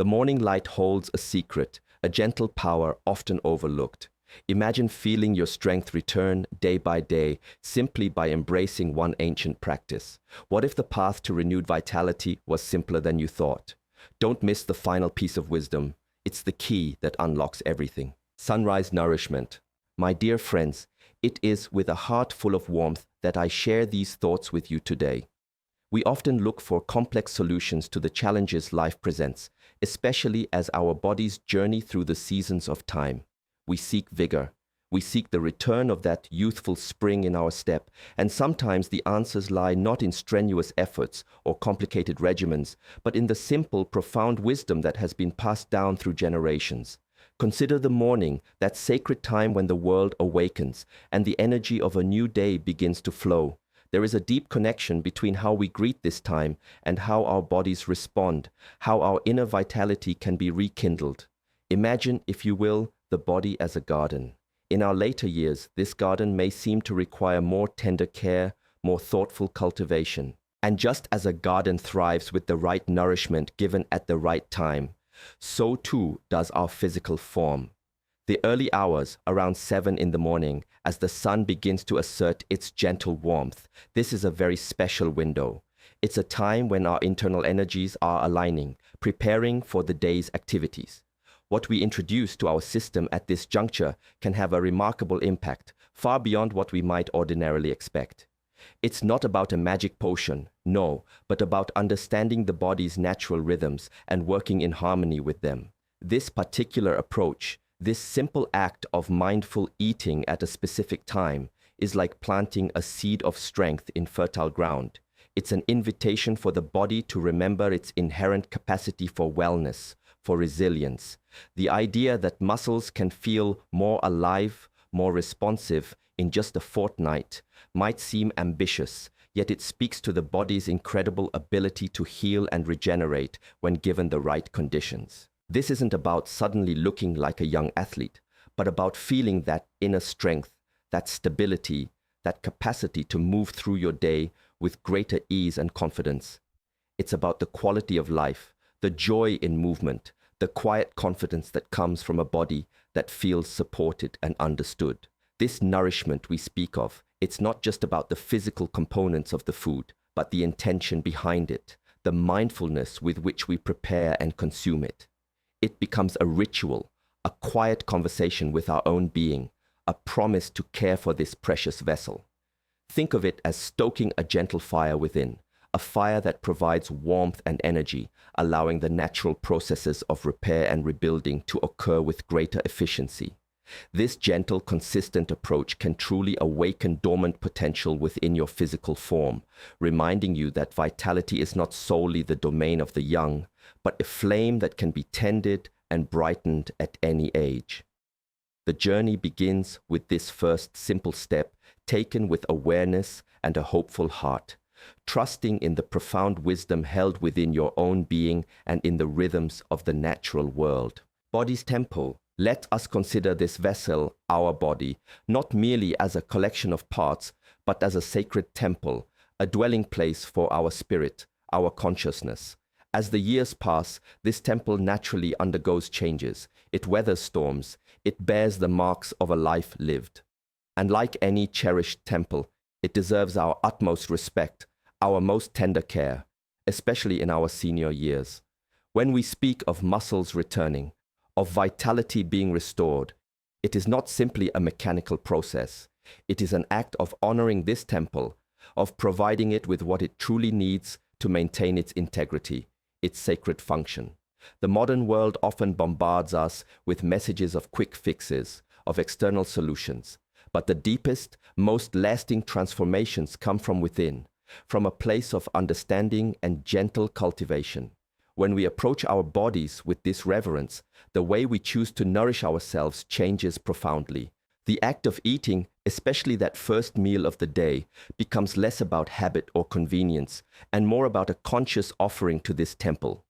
The morning light holds a secret, a gentle power often overlooked. Imagine feeling your strength return day by day simply by embracing one ancient practice. What if the path to renewed vitality was simpler than you thought? Don't miss the final piece of wisdom. It's the key that unlocks everything. Sunrise nourishment. My dear friends, it is with a heart full of warmth that I share these thoughts with you today. We often look for complex solutions to the challenges life presents, especially as our bodies journey through the seasons of time. We seek vigor. We seek the return of that youthful spring in our step, and sometimes the answers lie not in strenuous efforts or complicated regimens, but in the simple, profound wisdom that has been passed down through generations. Consider the morning, that sacred time when the world awakens, and the energy of a new day begins to flow. There is a deep connection between how we greet this time and how our bodies respond, how our inner vitality can be rekindled. Imagine, if you will, the body as a garden. In our later years, this garden may seem to require more tender care, more thoughtful cultivation. And just as a garden thrives with the right nourishment given at the right time, so too does our physical form. The early hours, around 7 in the morning, as the sun begins to assert its gentle warmth, this is a very special window. It's a time when our internal energies are aligning, preparing for the day's activities. What we introduce to our system at this juncture can have a remarkable impact, far beyond what we might ordinarily expect. It's not about a magic potion, no, but about understanding the body's natural rhythms and working in harmony with them. This particular approach, this simple act of mindful eating at a specific time, is like planting a seed of strength in fertile ground. It's an invitation for the body to remember its inherent capacity for wellness, for resilience. The idea that muscles can feel more alive, more responsive in just a fortnight might seem ambitious, yet it speaks to the body's incredible ability to heal and regenerate when given the right conditions. This isn't about suddenly looking like a young athlete, but about feeling that inner strength, that stability, that capacity to move through your day with greater ease and confidence. It's about the quality of life, the joy in movement, the quiet confidence that comes from a body that feels supported and understood. This nourishment we speak of, it's not just about the physical components of the food, but the intention behind it, the mindfulness with which we prepare and consume it. It becomes a ritual, a quiet conversation with our own being, a promise to care for this precious vessel. Think of it as stoking a gentle fire within, a fire that provides warmth and energy, allowing the natural processes of repair and rebuilding to occur with greater efficiency. This gentle, consistent approach can truly awaken dormant potential within your physical form, reminding you that vitality is not solely the domain of the young, but a flame that can be tended and brightened at any age. The journey begins with this first simple step, taken with awareness and a hopeful heart, trusting in the profound wisdom held within your own being and in the rhythms of the natural world. Body's temple. Let us consider this vessel, our body, not merely as a collection of parts, but as a sacred temple, a dwelling place for our spirit, our consciousness. As the years pass, this temple naturally undergoes changes. It weathers storms. It bears the marks of a life lived. And like any cherished temple, it deserves our utmost respect, our most tender care, especially in our senior years. When we speak of muscles returning, of vitality being restored, it is not simply a mechanical process. It is an act of honoring this temple, of providing it with what it truly needs to maintain its integrity, its sacred function. The modern world often bombards us with messages of quick fixes, of external solutions, but the deepest, most lasting transformations come from within, from a place of understanding and gentle cultivation. When we approach our bodies with this reverence, the way we choose to nourish ourselves changes profoundly. The act of eating, especially that first meal of the day, becomes less about habit or convenience and more about a conscious offering to this temple.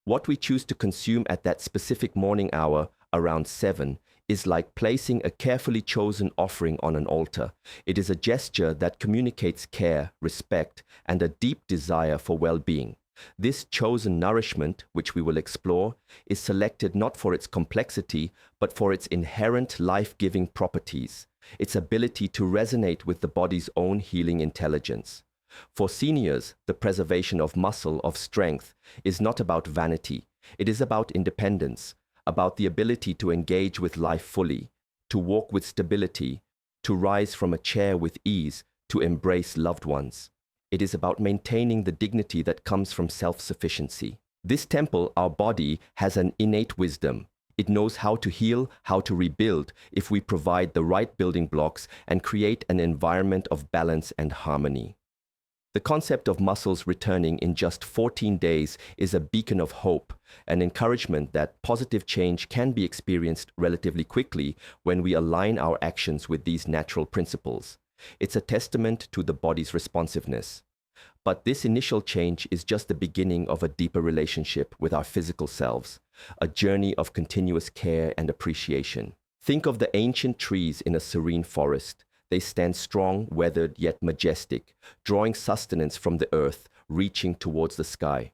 What we choose to consume at that specific morning hour, around 7, is like placing a carefully chosen offering on an altar. It is a gesture that communicates care, respect, and a deep desire for well-being. This chosen nourishment, which we will explore, is selected not for its complexity, but for its inherent life-giving properties, its ability to resonate with the body's own healing intelligence. For seniors, the preservation of muscle, of strength, is not about vanity. It is about independence, about the ability to engage with life fully, to walk with stability, to rise from a chair with ease, to embrace loved ones. It is about maintaining the dignity that comes from self-sufficiency. This temple, our body, has an innate wisdom. It knows how to heal, how to rebuild, if we provide the right building blocks and create an environment of balance and harmony. The concept of muscles returning in just 14 days is a beacon of hope, an encouragement that positive change can be experienced relatively quickly when we align our actions with these natural principles. It's a testament to the body's responsiveness. But this initial change is just the beginning of a deeper relationship with our physical selves, a journey of continuous care and appreciation. Think of the ancient trees in a serene forest. They stand strong, weathered, yet majestic, drawing sustenance from the earth, reaching towards the sky.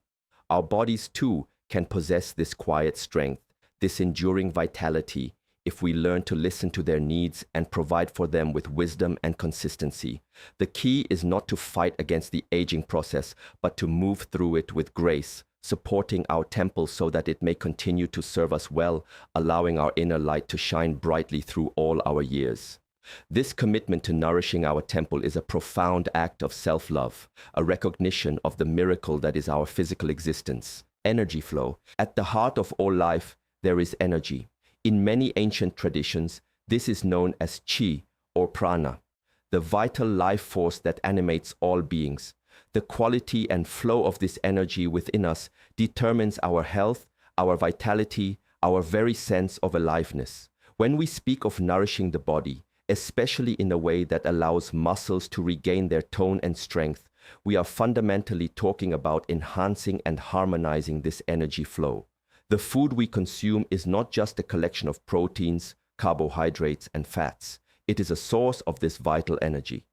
Our bodies, too, can possess this quiet strength, this enduring vitality, if we learn to listen to their needs and provide for them with wisdom and consistency. The key is not to fight against the aging process, but to move through it with grace, supporting our temple so that it may continue to serve us well, allowing our inner light to shine brightly through all our years. This commitment to nourishing our temple is a profound act of self-love, a recognition of the miracle that is our physical existence. Energy flow. At the heart of all life, there is energy. In many ancient traditions, this is known as chi or prana, the vital life force that animates all beings. The quality and flow of this energy within us determines our health, our vitality, our very sense of aliveness. When we speak of nourishing the body, especially in a way that allows muscles to regain their tone and strength, we are fundamentally talking about enhancing and harmonizing this energy flow. The food we consume is not just a collection of proteins, carbohydrates, and fats. It is a source of this vital energy.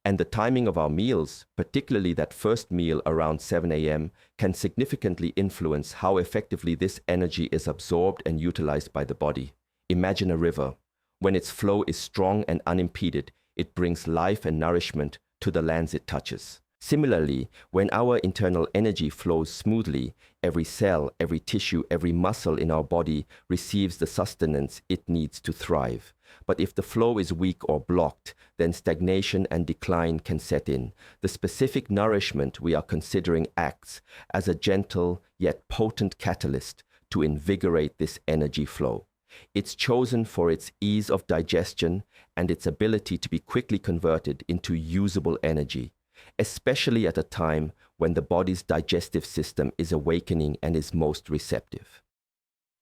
And the timing of our meals, particularly that first meal around 7 a.m., can significantly influence how effectively this energy is absorbed and utilized by the body. Imagine a river. When its flow is strong and unimpeded, it brings life and nourishment to the lands it touches. Similarly, when our internal energy flows smoothly, every cell, every tissue, every muscle in our body receives the sustenance it needs to thrive. But if the flow is weak or blocked, then stagnation and decline can set in. The specific nourishment we are considering acts as a gentle yet potent catalyst to invigorate this energy flow. It's chosen for its ease of digestion and its ability to be quickly converted into usable energy, especially at a time when the body's digestive system is awakening and is most receptive.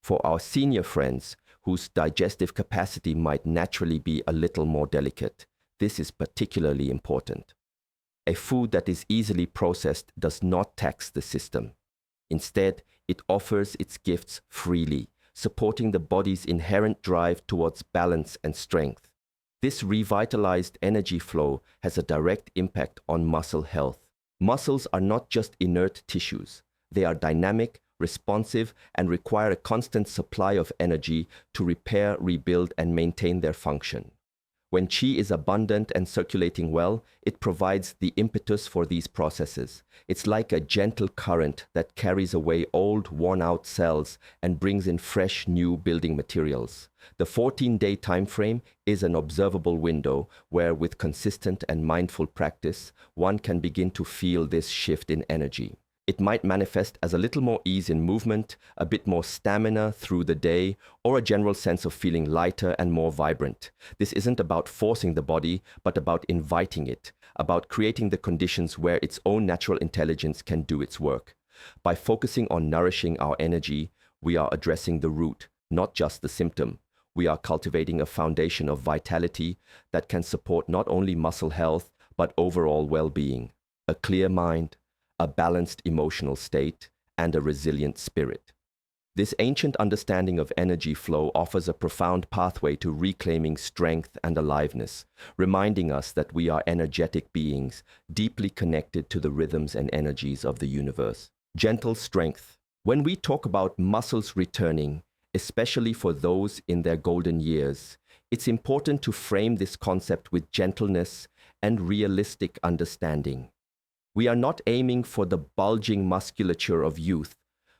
For our senior friends, whose digestive capacity might naturally be a little more delicate, this is particularly important. A food that is easily processed does not tax the system. Instead, it offers its gifts freely, supporting the body's inherent drive towards balance and strength. This revitalized energy flow has a direct impact on muscle health. Muscles are not just inert tissues. They are dynamic, responsive, and require a constant supply of energy to repair, rebuild, and maintain their function. When qi is abundant and circulating well, it provides the impetus for these processes. It's like a gentle current that carries away old, worn-out cells and brings in fresh, new building materials. The 14-day time frame is an observable window where, with consistent and mindful practice, one can begin to feel this shift in energy. It might manifest as a little more ease in movement, a bit more stamina through the day, or a general sense of feeling lighter and more vibrant. This isn't about forcing the body, but about inviting it, about creating the conditions where its own natural intelligence can do its work. By focusing on nourishing our energy, we are addressing the root, not just the symptom. We are cultivating a foundation of vitality that can support not only muscle health, but overall well-being. A clear mind, a balanced emotional state, and a resilient spirit. This ancient understanding of energy flow offers a profound pathway to reclaiming strength and aliveness, reminding us that we are energetic beings, deeply connected to the rhythms and energies of the universe. Gentle strength. When we talk about muscles returning, especially for those in their golden years, it's important to frame this concept with gentleness and realistic understanding. We are not aiming for the bulging musculature of youth,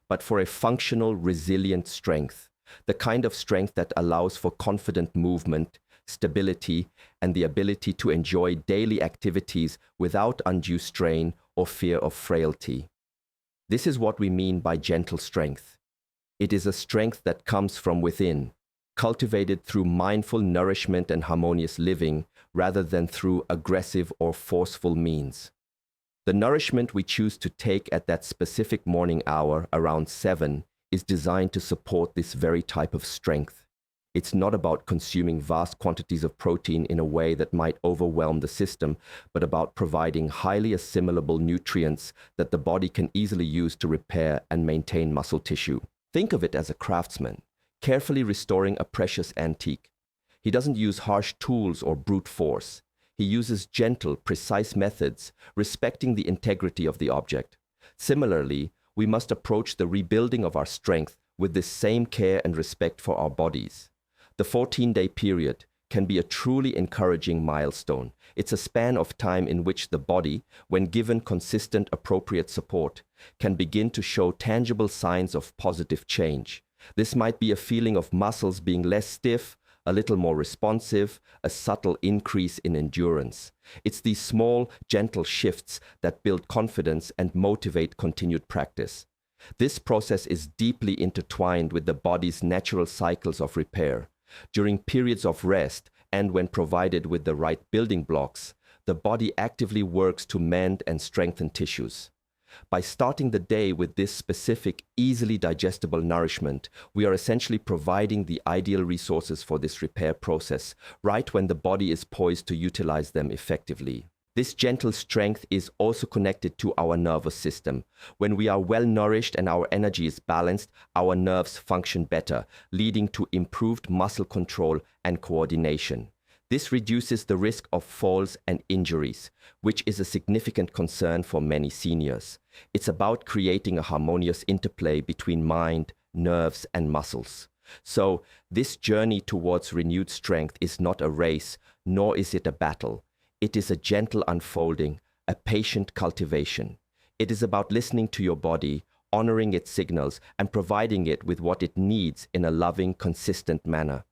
but for a functional, resilient strength, the kind of strength that allows for confident movement, stability, and the ability to enjoy daily activities without undue strain or fear of frailty. This is what we mean by gentle strength. It is a strength that comes from within, cultivated through mindful nourishment and harmonious living rather than through aggressive or forceful means. The nourishment we choose to take at that specific morning hour around 7 is designed to support this very type of strength. It's not about consuming vast quantities of protein in a way that might overwhelm the system, but about providing highly assimilable nutrients that the body can easily use to repair and maintain muscle tissue. Think of it as a craftsman, carefully restoring a precious antique. He doesn't use harsh tools or brute force. He uses gentle, precise methods, respecting the integrity of the object. Similarly, we must approach the rebuilding of our strength with this same care and respect for our bodies. The 14-day period can be a truly encouraging milestone. It's a span of time in which the body, when given consistent, appropriate support, can begin to show tangible signs of positive change. This might be a feeling of muscles being less stiff, a little more responsive, a subtle increase in endurance. It's these small, gentle shifts that build confidence and motivate continued practice. This process is deeply intertwined with the body's natural cycles of repair. During periods of rest and when provided with the right building blocks, the body actively works to mend and strengthen tissues. By starting the day with this specific, easily digestible nourishment, we are essentially providing the ideal resources for this repair process, right when the body is poised to utilize them effectively. This gentle strength is also connected to our nervous system. When we are well nourished and our energy is balanced, our nerves function better, leading to improved muscle control and coordination. This reduces the risk of falls and injuries, which is a significant concern for many seniors. It's about creating a harmonious interplay between mind, nerves, and muscles. So, this journey towards renewed strength is not a race, nor is it a battle. It is a gentle unfolding, a patient cultivation. It is about listening to your body, honoring its signals, and providing it with what it needs in a loving, consistent manner.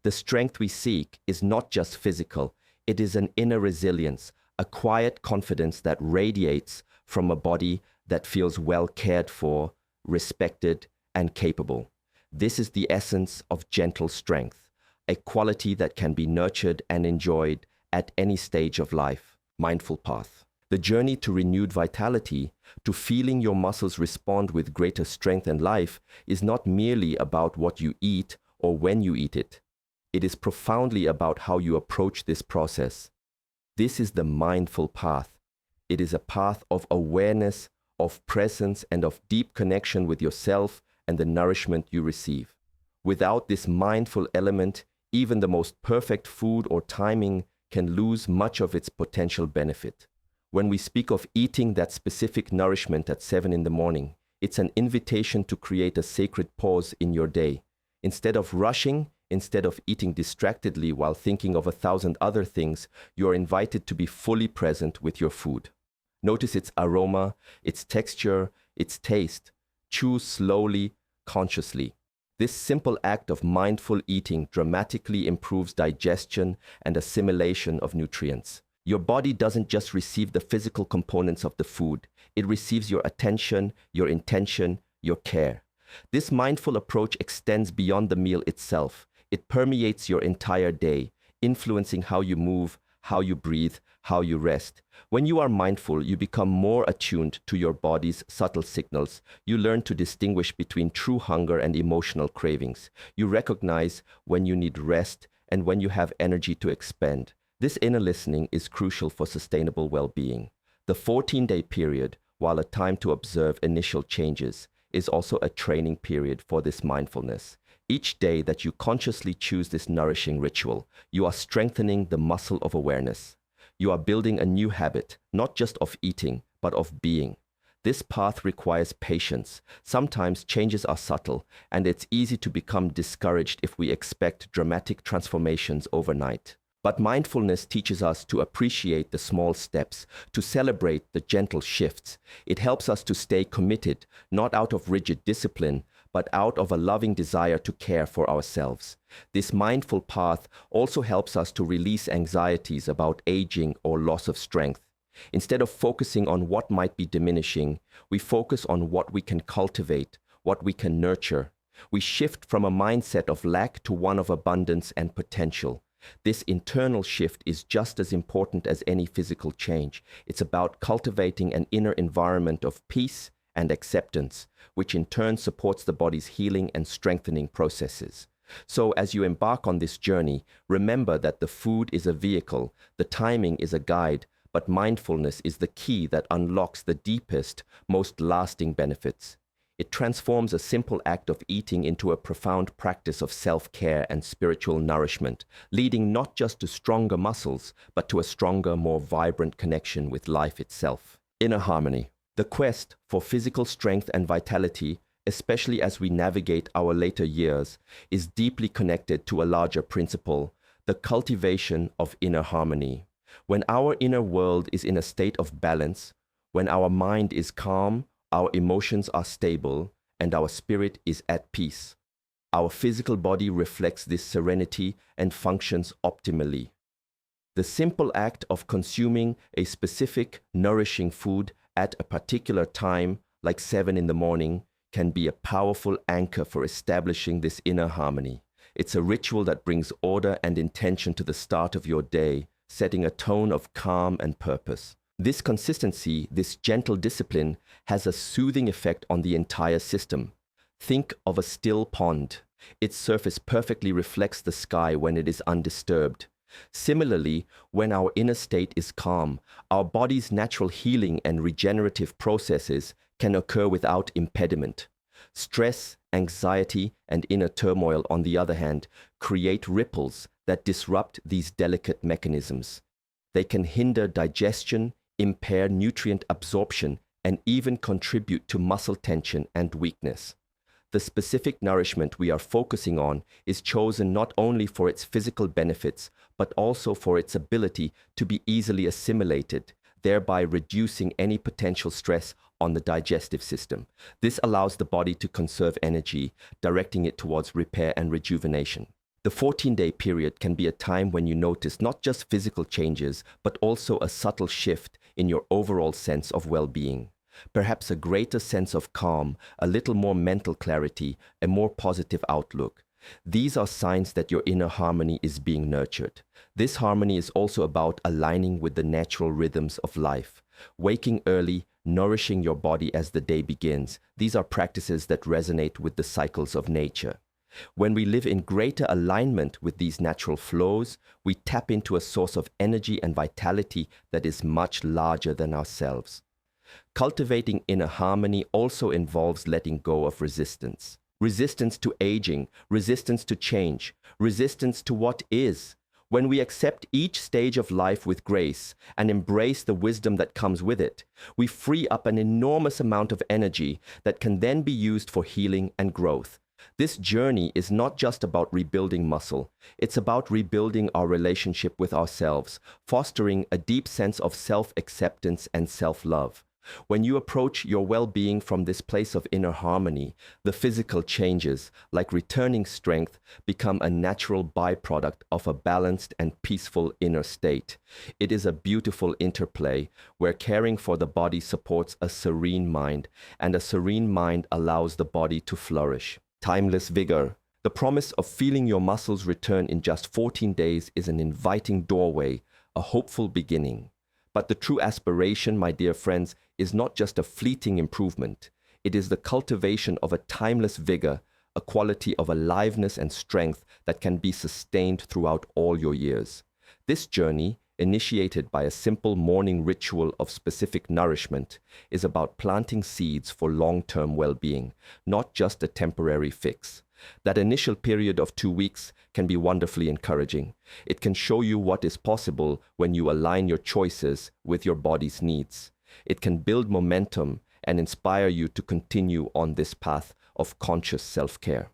The strength we seek is not just physical, it is an inner resilience, a quiet confidence that radiates from a body that feels well cared for, respected, and capable. This is the essence of gentle strength, a quality that can be nurtured and enjoyed at any stage of life. Mindful path. The journey to renewed vitality, to feeling your muscles respond with greater strength and life, is not merely about what you eat or when you eat it. It is profoundly about how you approach this process. This is the mindful path. It is a path of awareness, of presence, and of deep connection with yourself and the nourishment you receive. Without this mindful element, even the most perfect food or timing can lose much of its potential benefit. When we speak of eating that specific nourishment at 7 in the morning, it's an invitation to create a sacred pause in your day. Instead of rushing, instead of eating distractedly while thinking of 1,000 other things, you are invited to be fully present with your food. Notice its aroma, its texture, its taste. Chew slowly, consciously. This simple act of mindful eating dramatically improves digestion and assimilation of nutrients. Your body doesn't just receive the physical components of the food, it receives your attention, your intention, your care. This mindful approach extends beyond the meal itself. It permeates your entire day, influencing how you move, how you breathe, how you rest. When you are mindful, you become more attuned to your body's subtle signals. You learn to distinguish between true hunger and emotional cravings. You recognize when you need rest and when you have energy to expend. This inner listening is crucial for sustainable well-being. The 14-day period, while a time to observe initial changes, is also a training period for this mindfulness. Each day that you consciously choose this nourishing ritual, you are strengthening the muscle of awareness. You are building a new habit, not just of eating, but of being. This path requires patience. Sometimes changes are subtle, and it's easy to become discouraged if we expect dramatic transformations overnight. But mindfulness teaches us to appreciate the small steps, to celebrate the gentle shifts. It helps us to stay committed, not out of rigid discipline, but out of a loving desire to care for ourselves. This mindful path also helps us to release anxieties about aging or loss of strength. Instead of focusing on what might be diminishing, we focus on what we can cultivate, what we can nurture. We shift from a mindset of lack to one of abundance and potential. This internal shift is just as important as any physical change. It's about cultivating an inner environment of peace and acceptance, which in turn supports the body's healing and strengthening processes. So as you embark on this journey, remember that the food is a vehicle, the timing is a guide, but mindfulness is the key that unlocks the deepest, most lasting benefits. It transforms a simple act of eating into a profound practice of self-care and spiritual nourishment, leading not just to stronger muscles, but to a stronger, more vibrant connection with life itself. Inner harmony. The quest for physical strength and vitality, especially as we navigate our later years, is deeply connected to a larger principle, the cultivation of inner harmony. When our inner world is in a state of balance, when our mind is calm, our emotions are stable, and our spirit is at peace, our physical body reflects this serenity and functions optimally. The simple act of consuming a specific, nourishing food at a particular time, like 7 in the morning, can be a powerful anchor for establishing this inner harmony. It's a ritual that brings order and intention to the start of your day, setting a tone of calm and purpose. This consistency, this gentle discipline, has a soothing effect on the entire system. Think of a still pond. Its surface perfectly reflects the sky when it is undisturbed. Similarly, when our inner state is calm, our body's natural healing and regenerative processes can occur without impediment. Stress, anxiety, and inner turmoil, on the other hand, create ripples that disrupt these delicate mechanisms. They can hinder digestion, impair nutrient absorption, and even contribute to muscle tension and weakness. The specific nourishment we are focusing on is chosen not only for its physical benefits, but also for its ability to be easily assimilated, thereby reducing any potential stress on the digestive system. This allows the body to conserve energy, directing it towards repair and rejuvenation. The 14-day period can be a time when you notice not just physical changes, but also a subtle shift in your overall sense of well-being. Perhaps a greater sense of calm, a little more mental clarity, a more positive outlook. These are signs that your inner harmony is being nurtured. This harmony is also about aligning with the natural rhythms of life. Waking early, nourishing your body as the day begins. These are practices that resonate with the cycles of nature. When we live in greater alignment with these natural flows, we tap into a source of energy and vitality that is much larger than ourselves. Cultivating inner harmony also involves letting go of resistance. Resistance to aging, resistance to change, resistance to what is. When we accept each stage of life with grace and embrace the wisdom that comes with it, we free up an enormous amount of energy that can then be used for healing and growth. This journey is not just about rebuilding muscle. It's about rebuilding our relationship with ourselves, fostering a deep sense of self-acceptance and self-love. When you approach your well-being from this place of inner harmony, the physical changes, like returning strength, become a natural byproduct of a balanced and peaceful inner state. It is a beautiful interplay where caring for the body supports a serene mind, and a serene mind allows the body to flourish. Timeless vigor. The promise of feeling your muscles return in just 14 days is an inviting doorway, a hopeful beginning. But the true aspiration, my dear friends, is not just a fleeting improvement. It is the cultivation of a timeless vigor, a quality of aliveness and strength that can be sustained throughout all your years. This journey, initiated by a simple morning ritual of specific nourishment, is about planting seeds for long-term well-being, not just a temporary fix. That initial period of 2 weeks can be wonderfully encouraging. It can show you what is possible when you align your choices with your body's needs. It can build momentum and inspire you to continue on this path of conscious self-care.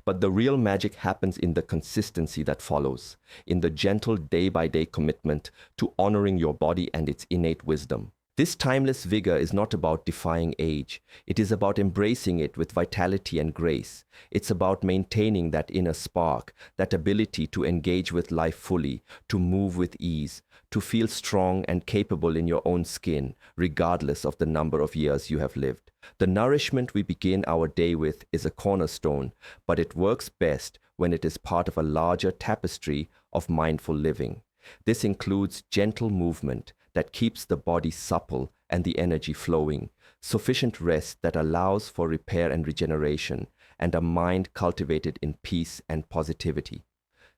But the real magic happens in the consistency that follows, in the gentle day-by-day commitment to honoring your body and its innate wisdom. This timeless vigor is not about defying age. It is about embracing it with vitality and grace. It's about maintaining that inner spark, that ability to engage with life fully, to move with ease, to feel strong and capable in your own skin, regardless of the number of years you have lived. The nourishment we begin our day with is a cornerstone, but it works best when it is part of a larger tapestry of mindful living. This includes gentle movement that keeps the body supple and the energy flowing, sufficient rest that allows for repair and regeneration, and a mind cultivated in peace and positivity.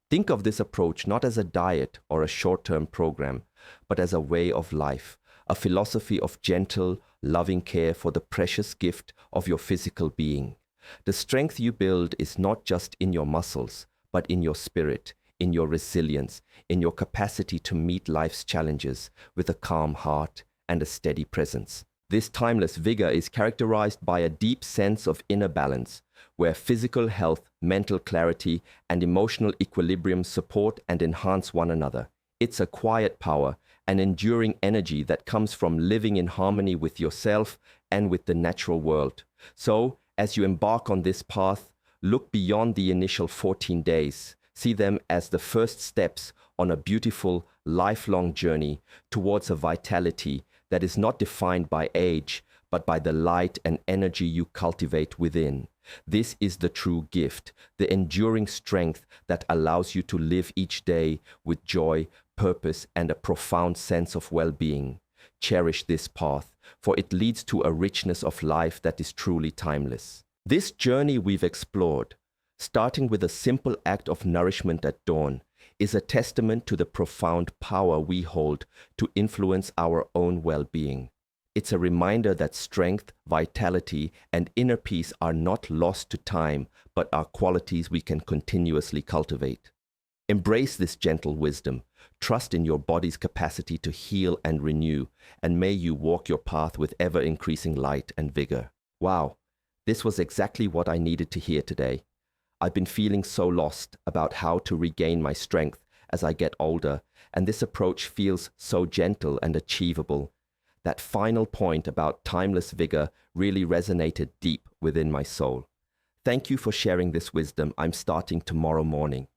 Think of this approach not as a diet or a short-term program, but as a way of life, a philosophy of gentle, loving care for the precious gift of your physical being. The strength you build is not just in your muscles, but in your spirit, in your resilience, in your capacity to meet life's challenges with a calm heart and a steady presence. This timeless vigor is characterized by a deep sense of inner balance, where physical health, mental clarity, and emotional equilibrium support and enhance one another. It's a quiet power, an enduring energy that comes from living in harmony with yourself and with the natural world. So, as you embark on this path, look beyond the initial 14 days. See them as the first steps on a beautiful, lifelong journey towards a vitality that is not defined by age, but by the light and energy you cultivate within. This is the true gift, the enduring strength that allows you to live each day with joy, purpose, and a profound sense of well-being. Cherish this path, for it leads to a richness of life that is truly timeless. This journey we've explored, starting with a simple act of nourishment at dawn, is a testament to the profound power we hold to influence our own well-being. It's a reminder that strength, vitality, and inner peace are not lost to time, but are qualities we can continuously cultivate. Embrace this gentle wisdom, trust in your body's capacity to heal and renew, and may you walk your path with ever-increasing light and vigor. Wow, this was exactly what I needed to hear today. I've been feeling so lost about how to regain my strength as I get older, and this approach feels so gentle and achievable. That final point about timeless vigor really resonated deep within my soul. Thank you for sharing this wisdom. I'm starting tomorrow morning.